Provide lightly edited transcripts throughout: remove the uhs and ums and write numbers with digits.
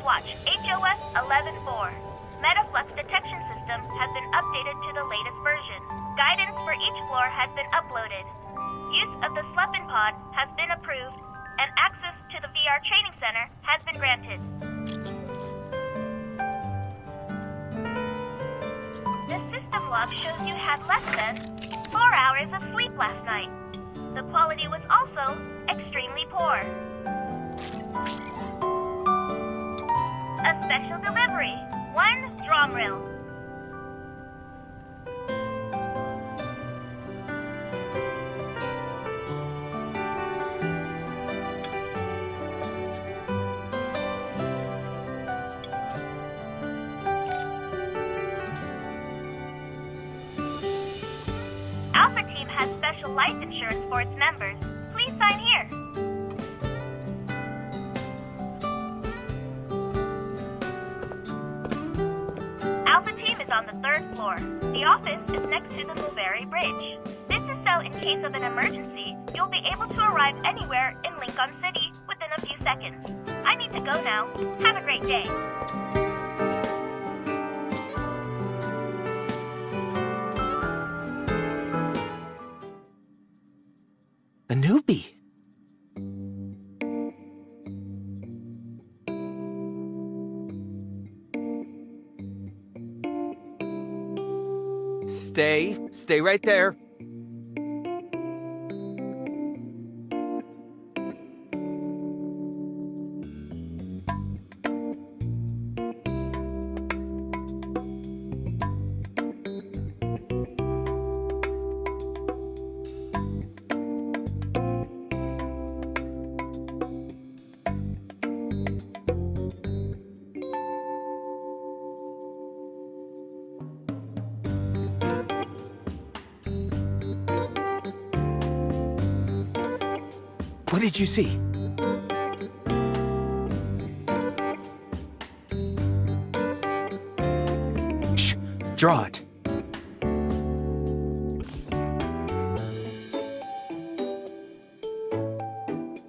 Watch HOS 11.4. Metaflux detection system has been updated to the latest version. Guidance for each floor has been uploaded. Use of the Sleepin' Pod has been approved, and access to the VR training center has been granted. The system log shows you had less than 4 hours of sleep last night. The quality was also extremely poor. A special delivery. 1 drum reel. Alpha Team has special life insurance for its members. Please sign here. Alpha Team is on the 3rd floor. The office is next to the Mulberry Bridge. This is so in case of an emergency, you'll be able to arrive anywhere in Lincoln City within a few seconds. I need to go now. Have a great day. A newbie. Stay right there. What did you see? Shh, draw it.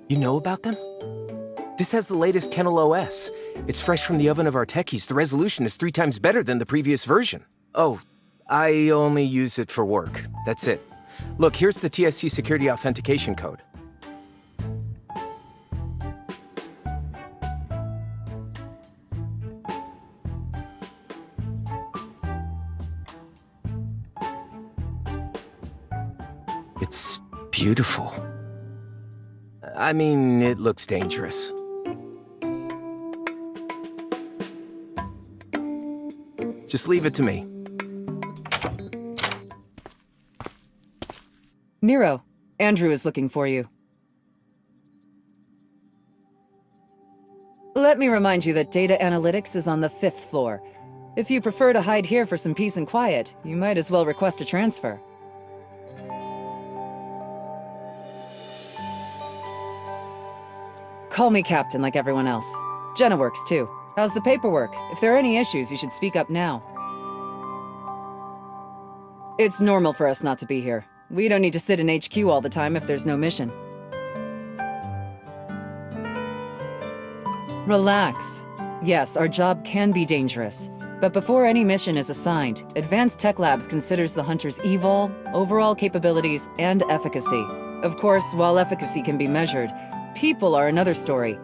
You know about them? This has the latest Kennel OS. It's fresh from the oven of our techies. The resolution is 3 times better than the previous version. Oh, I only use it for work. That's it. Look, here's the TSC security authentication code. It's beautiful. I mean, it looks dangerous. Just leave it to me. Nero, Andrew is looking for you. Let me remind you that data analytics is on the 5th floor. If you prefer to hide here for some peace and quiet, you might as well request a transfer. Call me Captain like everyone else. Jenna works too. How's the paperwork? If there are any issues, you should speak up now. It's normal for us not to be here. We don't need to sit in HQ all the time if there's no mission. Relax. Yes, our job can be dangerous. But before any mission is assigned, Advanced Tech Labs considers the hunter's evol, overall capabilities, and efficacy. Of course, while efficacy can be measured, people are another story.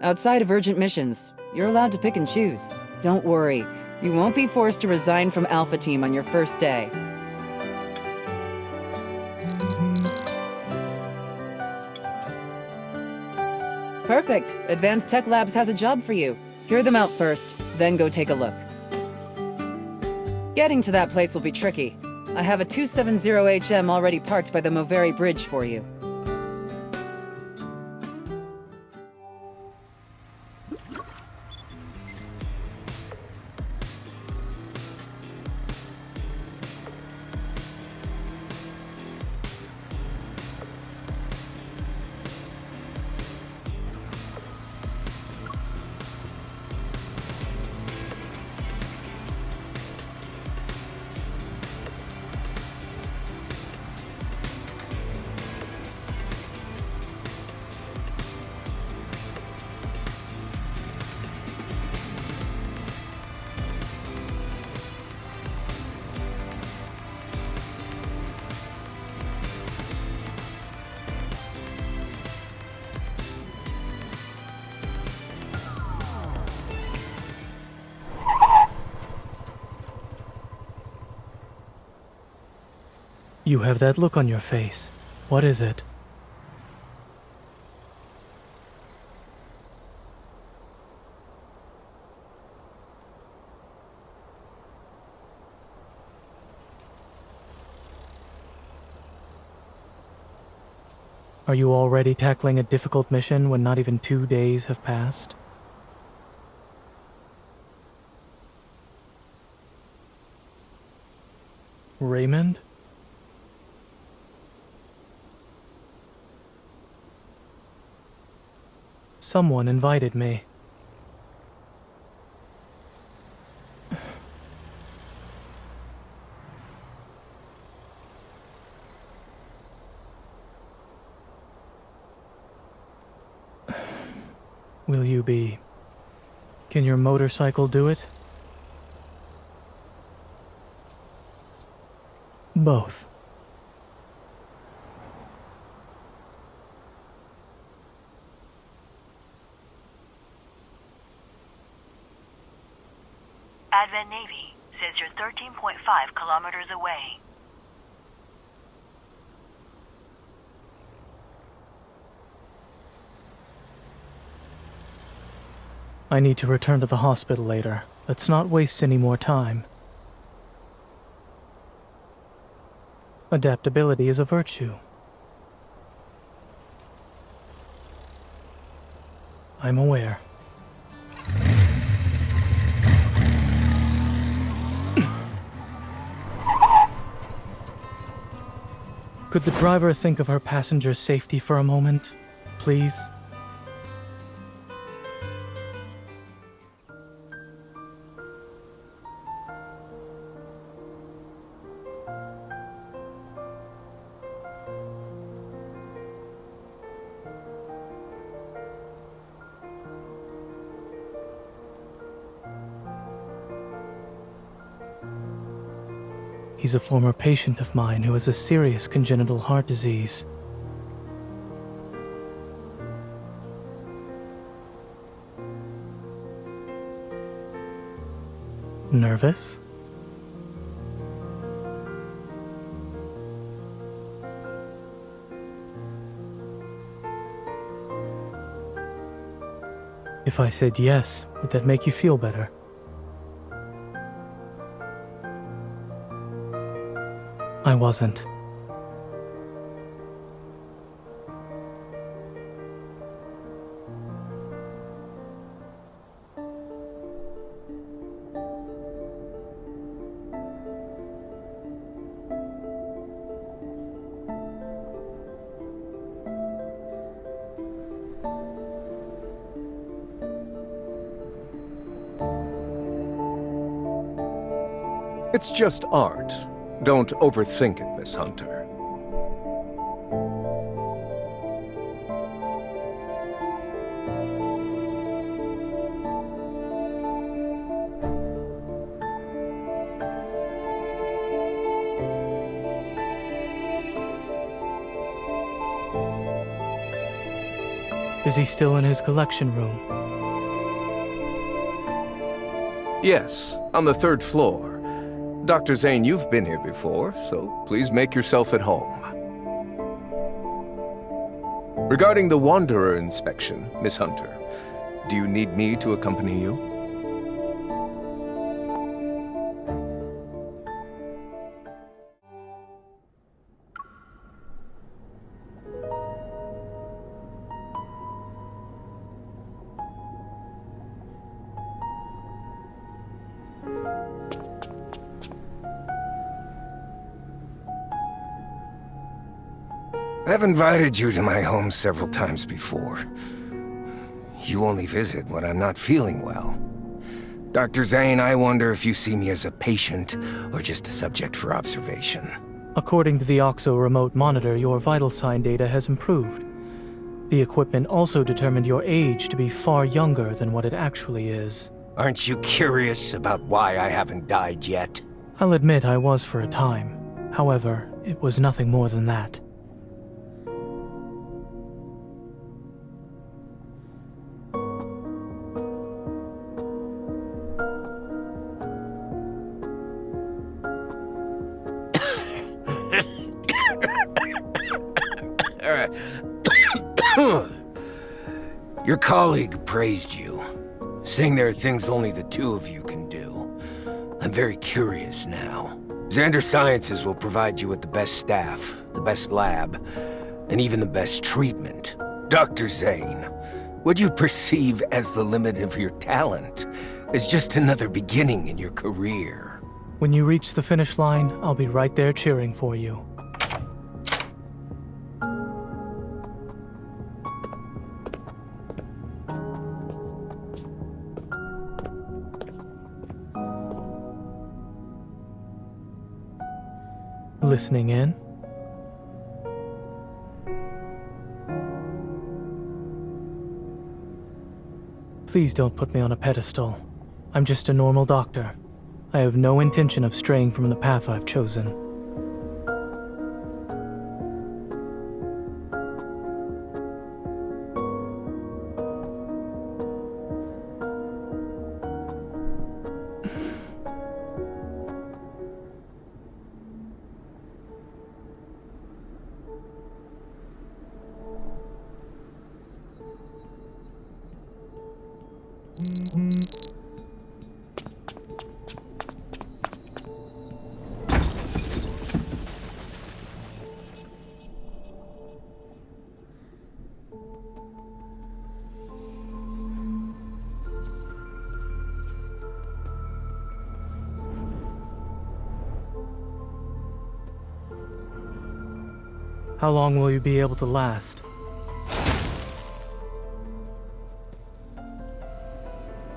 Outside of urgent missions, you're allowed to pick and choose. Don't worry, you won't be forced to resign from Alpha Team on your first day. Perfect. Advanced Tech Labs has a job for you. Hear them out first, then go take a look. Getting to that place will be tricky. I have a 270HM already parked by the Mulberry Bridge for you. You have that look on your face. What is it? Are you already tackling a difficult mission when not even 2 days have passed? Raymond? Someone invited me. Will you be... Can your motorcycle do it? Both. Advent Navy says you're 13.5 kilometers away. I need to return to the hospital later. Let's not waste any more time. Adaptability is a virtue. I'm aware. Could the driver think of her passenger's safety for a moment, please? He's a former patient of mine who has a serious congenital heart disease. Nervous? If I said yes, would that make you feel better? I wasn't. It's just art. Don't overthink it, Miss Hunter. Is he still in his collection room? Yes, on the 3rd floor. Dr. Zane, you've been here before, so please make yourself at home. Regarding the Wanderer inspection, Miss Hunter, do you need me to accompany you? I've invited you to my home several times before. You only visit when I'm not feeling well. Dr. Zane, I wonder if you see me as a patient or just a subject for observation. According to the OXO remote monitor, your vital sign data has improved. The equipment also determined your age to be far younger than what it actually is. Aren't you curious about why I haven't died yet? I'll admit I was for a time. However, it was nothing more than that. Your colleague praised you, saying there are things only the two of you can do. I'm very curious now. Xander Sciences will provide you with the best staff, the best lab, and even the best treatment. Dr. Zane, what you perceive as the limit of your talent is just another beginning in your career. When you reach the finish line, I'll be right there cheering for you. Listening in? Please don't put me on a pedestal. I'm just a normal doctor. I have no intention of straying from the path I've chosen. How long will you be able to last?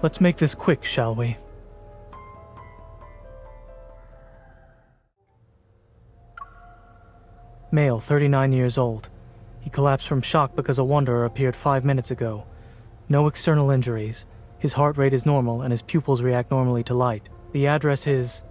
Let's make this quick, shall we? Male, 39 years old. He collapsed from shock because a wanderer appeared 5 minutes ago. No external injuries. His heart rate is normal and his pupils react normally to light. The address is...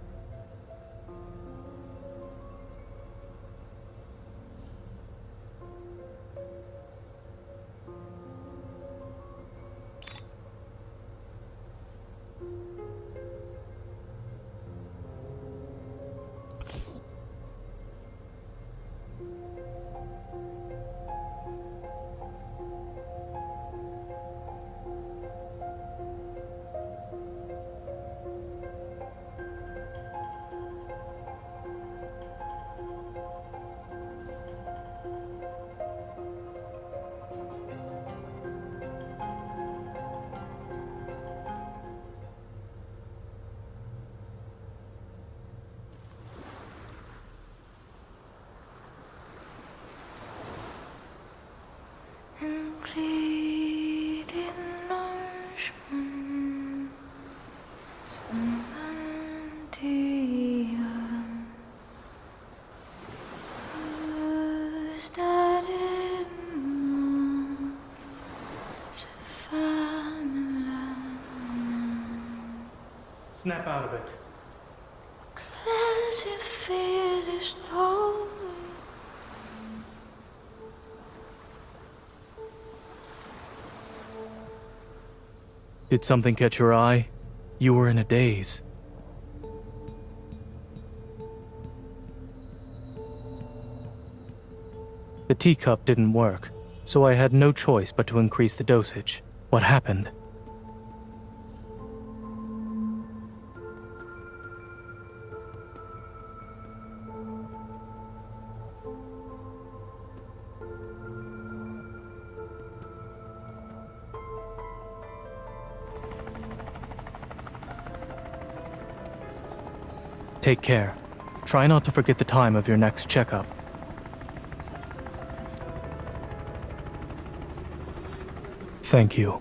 Snap out of it. Did something catch your eye? You were in a daze. The teacup didn't work, so I had no choice but to increase the dosage. What happened? Take care. Try not to forget the time of your next checkup. Thank you.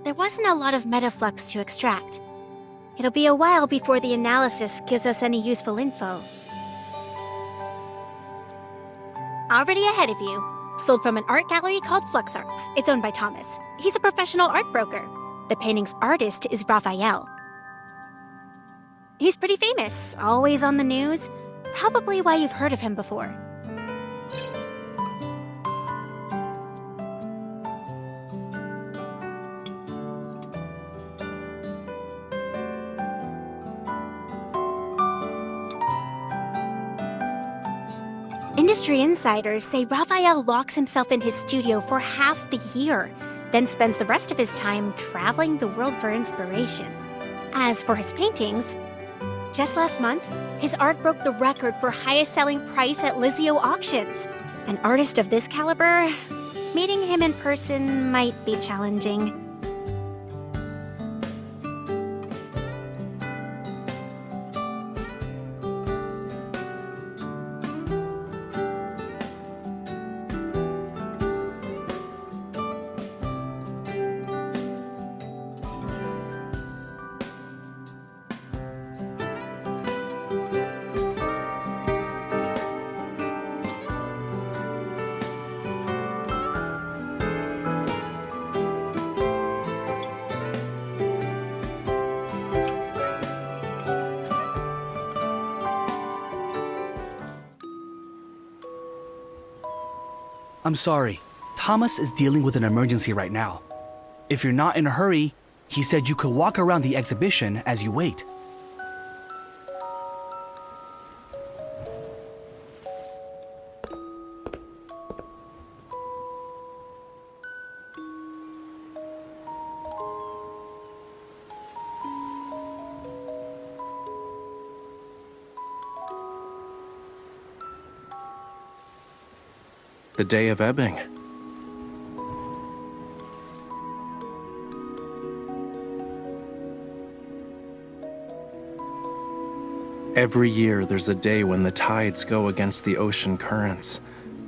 There wasn't a lot of metaflux to extract. It'll be a while before the analysis gives us any useful info. Already ahead of you. Sold from an art gallery called Flux Arts. It's owned by Thomas. He's a professional art broker. The painting's artist is Raphael. He's pretty famous, always on the news. Probably why you've heard of him before. Industry insiders say Raphael locks himself in his studio for half the year, then spends the rest of his time traveling the world for inspiration. As for his paintings, just last month, his art broke the record for highest selling price at Lizio auctions. An artist of this caliber, meeting him in person might be challenging. I'm sorry. Thomas is dealing with an emergency right now. If you're not in a hurry, he said you could walk around the exhibition as you wait. The day of ebbing. Every year there's a day when the tides go against the ocean currents,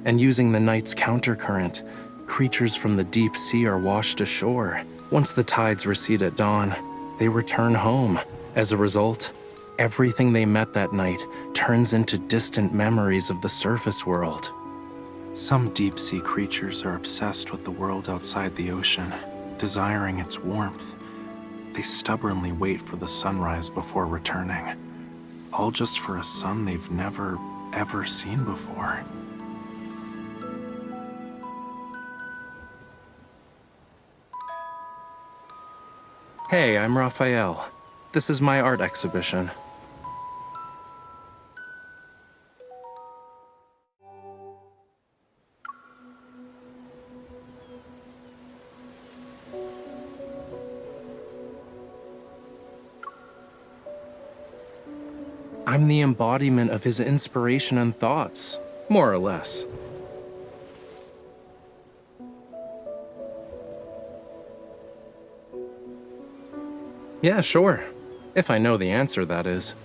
and using the night's countercurrent, creatures from the deep sea are washed ashore. Once the tides recede at dawn, they return home. As a result, everything they met that night turns into distant memories of the surface world. Some deep-sea creatures are obsessed with the world outside the ocean, desiring its warmth. They stubbornly wait for the sunrise before returning, all just for a sun they've never, ever seen before. Hey, I'm Raphael. This is my art exhibition. I'm the embodiment of his inspiration and thoughts, more or less. Yeah, sure. If I know the answer, that is.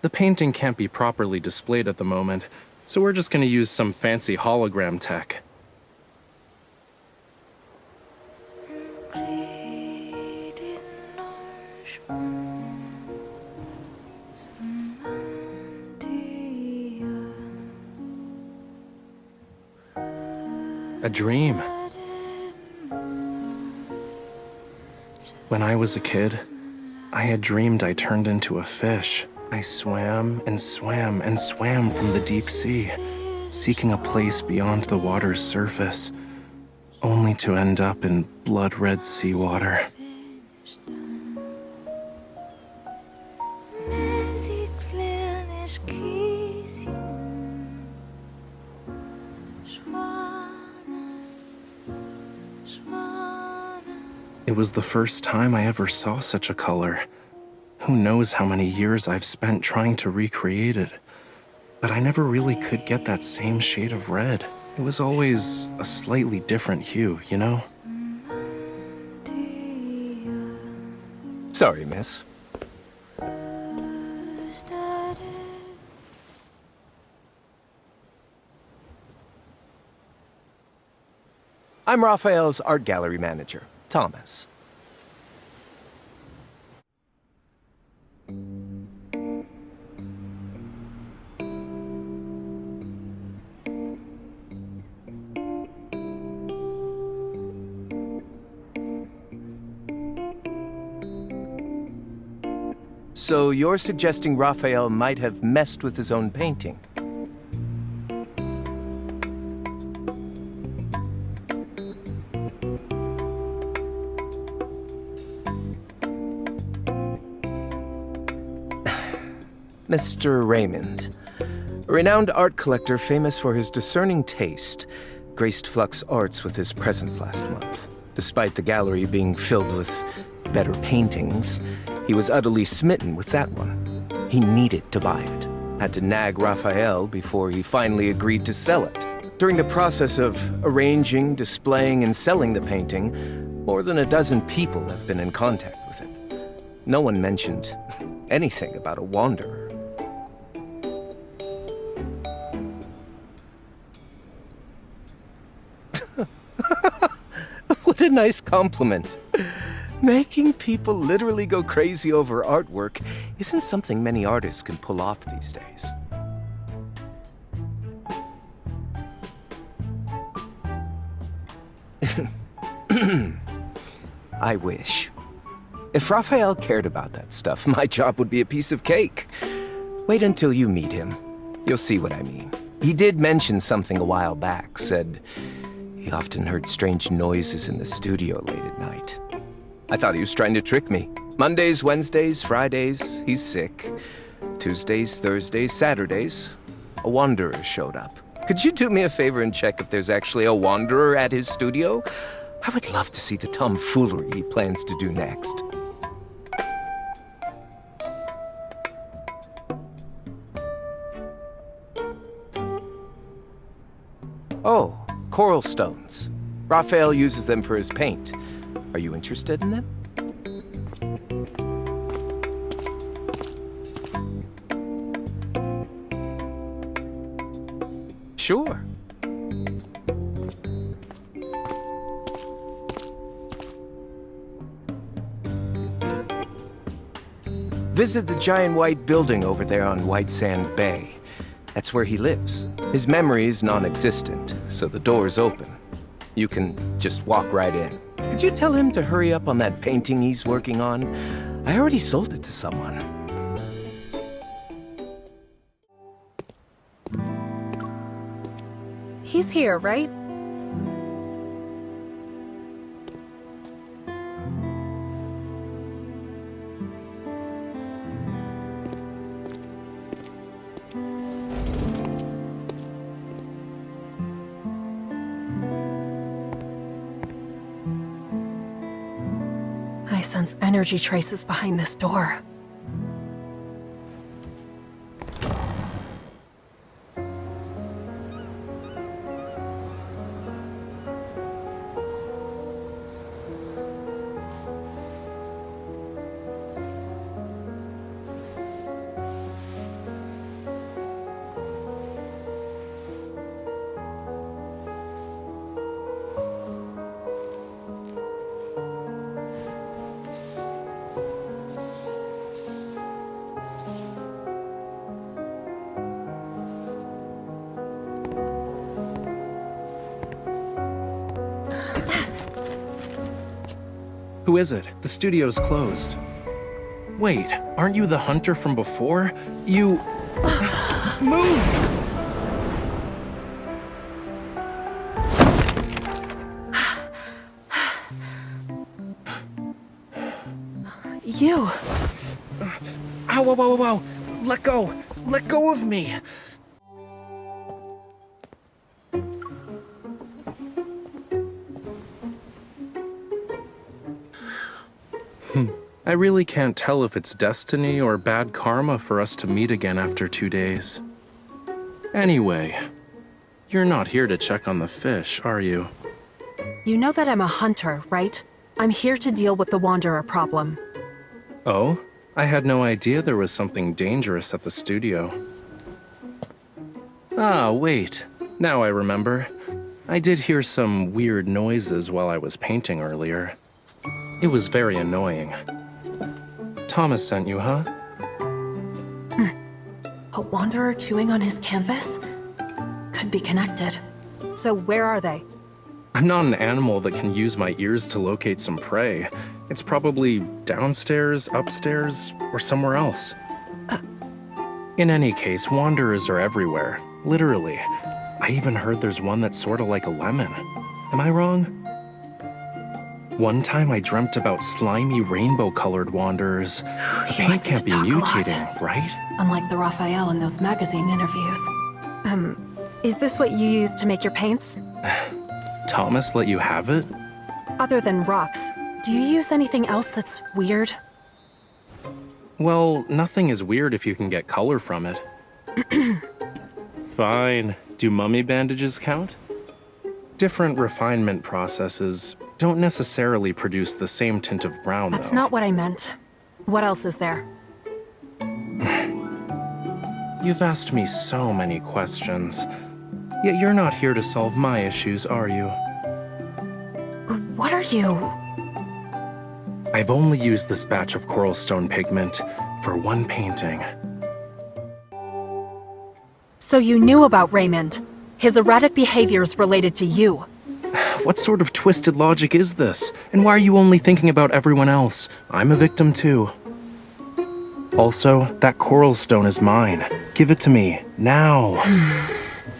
The painting can't be properly displayed at the moment, so we're just going to use some fancy hologram tech. A dream. When I was a kid, I had dreamed I turned into a fish. I swam and swam and swam from the deep sea, seeking a place beyond the water's surface, only to end up in blood-red seawater. It was the first time I ever saw such a color. Who knows how many years I've spent trying to recreate it. But I never really could get that same shade of red. It was always a slightly different hue, you know? Sorry, miss. I'm Raphael's art gallery manager. Thomas. So you're suggesting Raphael might have messed with his own painting? Mr. Raymond, a renowned art collector famous for his discerning taste, graced Flux Arts with his presence last month. Despite the gallery being filled with better paintings, he was utterly smitten with that one. He needed to buy it, had to nag Raphael before he finally agreed to sell it. During the process of arranging, displaying, and selling the painting, more than a dozen people have been in contact with it. No one mentioned anything about a wanderer. What a nice compliment. Making people literally go crazy over artwork isn't something many artists can pull off these days. I wish. If Raphael cared about that stuff, my job would be a piece of cake. Wait until you meet him. You'll see what I mean. He did mention something a while back, said he often heard strange noises in the studio late at night. I thought he was trying to trick me. Mondays, Wednesdays, Fridays, he's sick. Tuesdays, Thursdays, Saturdays, a wanderer showed up. Could you do me a favor and check if there's actually a wanderer at his studio? I would love to see the tomfoolery he plans to do next. Oh, coral stones. Raphael uses them for his paint. Are you interested in them? Sure. Visit the giant white building over there on White Sand Bay. That's where he lives. His memory is non-existent, so the door's open. You can just walk right in. Could you tell him to hurry up on that painting he's working on? I already sold it to someone. He's here, right? I sense energy traces behind this door. Who is it? The studio's closed. Wait, aren't you the hunter from before? You... Move! You! Ow, whoa, whoa, whoa! Let go! Let go of me! I really can't tell if it's destiny or bad karma for us to meet again after 2 days. Anyway, you're not here to check on the fish, are you? You know that I'm a hunter, right? I'm here to deal with the Wanderer problem. Oh? I had no idea there was something dangerous at the studio. Ah, wait. Now I remember. I did hear some weird noises while I was painting earlier. It was very annoying. Thomas sent you, huh? A wanderer chewing on his canvas? Could be connected. So where are they? I'm not an animal that can use my ears to locate some prey. It's probably downstairs, upstairs, or somewhere else. In any case, wanderers are everywhere. Literally. I even heard there's one that's sorta like a lemon. Am I wrong? One time I dreamt about slimy rainbow-colored wanderers. The He paint likes can't to be talk a lot. mutating, right? Unlike the Raphael in those magazine interviews. Is this what you use to make your paints? Thomas let you have it? Other than rocks, do you use anything else that's weird? Well, nothing is weird if you can get color from it. Fine. Do mummy bandages count? Different refinement processes don't necessarily produce the same tint of brown, That's though. not what I meant. What else is there? You've asked me so many questions. Yet you're not here to solve my issues, are you? What are you? I've only used this batch of coral stone pigment for one painting. So you knew about Raymond. His erratic behavior is related to you. What sort of twisted logic is this? And why are you only thinking about everyone else? I'm a victim too. Also, that coral stone is mine. Give it to me, now.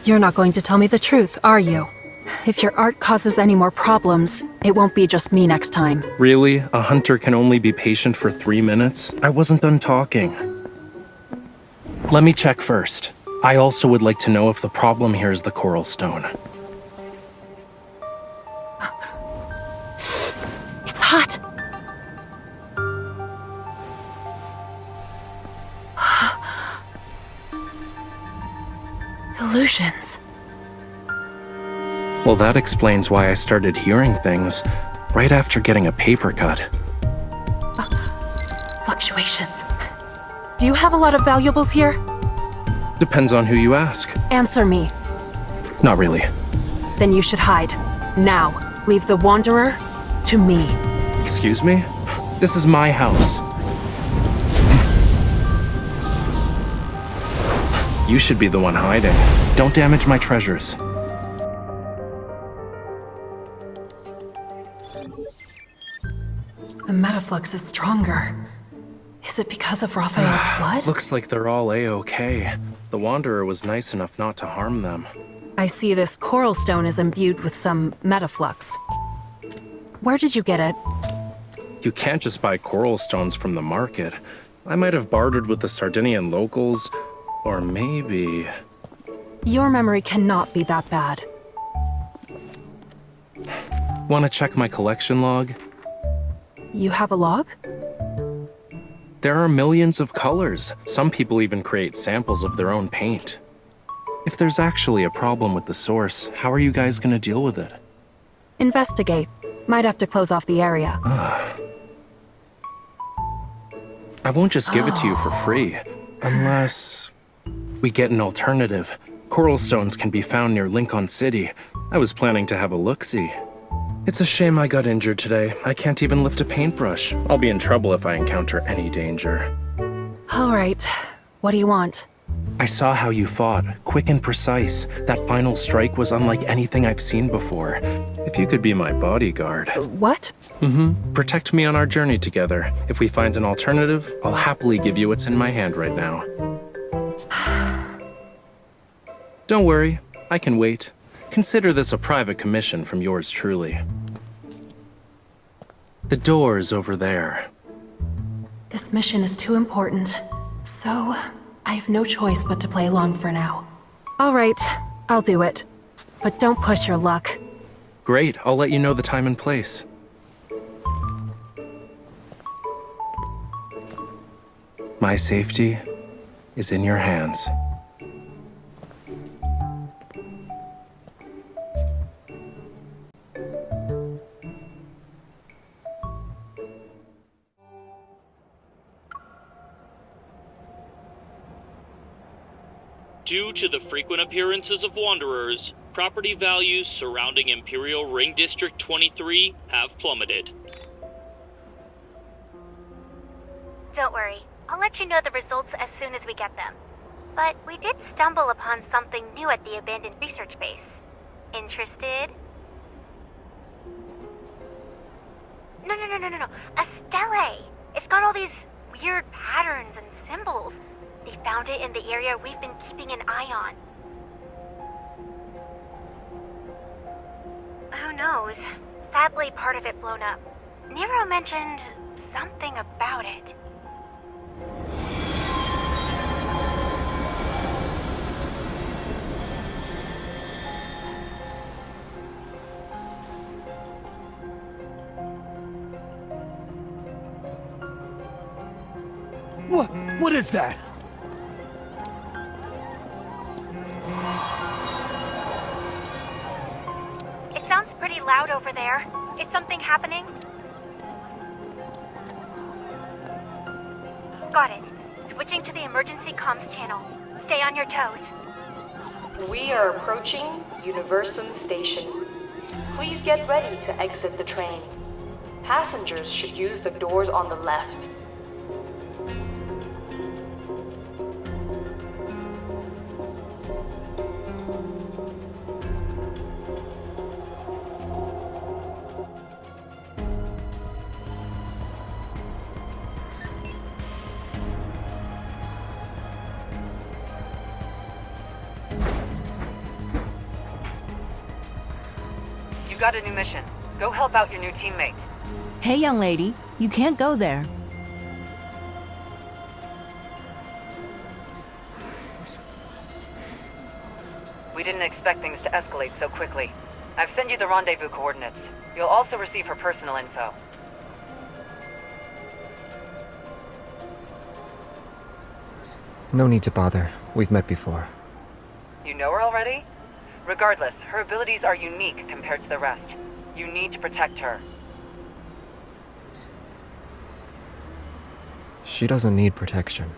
You're not going to tell me the truth, are you? If your art causes any more problems, it won't be just me next time. Really? A hunter can only be patient for 3 minutes? I wasn't done talking. Let me check first. I also would like to know if the problem here is the coral stone. It's hot! Illusions. Well, that explains why I started hearing things right after getting a paper cut. Fluctuations. Do you have a lot of valuables here? Depends on who you ask. Answer me. Not really. Then you should hide. Now. Leave the Wanderer to me. Excuse me? This is my house. You should be the one hiding. Don't damage my treasures. The metaflux is stronger. Is it because of Raphael's blood? Looks like they're all A-okay. The Wanderer was nice enough not to harm them. I see this coral stone is imbued with some metaflux. Where did you get it? You can't just buy coral stones from the market. I might have bartered with the Sardinian locals, or maybe... Your memory cannot be that bad. Want to check my collection log? You have a log? There are millions of colors. Some people even create samples of their own paint. If there's actually a problem with the source, how are you guys gonna deal with it? Investigate. Might have to close off the area. I won't just give it to you for free, unless we get an alternative. Coral stones can be found near Lincoln City. I was planning to have a look-see. It's a shame I got injured today. I can't even lift a paintbrush. I'll be in trouble if I encounter any danger. All right. What do you want? I saw how you fought, quick and precise. That final strike was unlike anything I've seen before. If you could be my bodyguard. What? Protect me on our journey together. If we find an alternative, I'll happily give you what's in my hand right now. Don't worry, I can wait. Consider this a private commission from yours truly. The door is over there. This mission is too important. So, I have no choice but to play along for now. All right, I'll do it. But don't push your luck. Great, I'll let you know the time and place. My safety is in your hands. Due to the frequent appearances of wanderers, property values surrounding Imperial Ring District 23 have plummeted. Don't worry. I'll let you know the results as soon as we get them. But we did stumble upon something new at the abandoned research base. Interested? No. A stele! It's got all these weird patterns and symbols. They found it in the area we've been keeping an eye on. Who knows? Sadly, part of it blown up. Nero mentioned something about it. What is that? It sounds pretty loud over there. Is something happening? Got it. Switching to the emergency comms channel. Stay on your toes. We are approaching Universum Station. Please get ready to exit the train. Passengers should use the doors on the left. You got a new mission. Go help out your new teammate. Hey, young lady, you can't go there. We didn't expect things to escalate so quickly. I've sent you the rendezvous coordinates. You'll also receive her personal info. No need to bother. We've met before. You know her already? Regardless, her abilities are unique compared to the rest. You need to protect her. She doesn't need protection.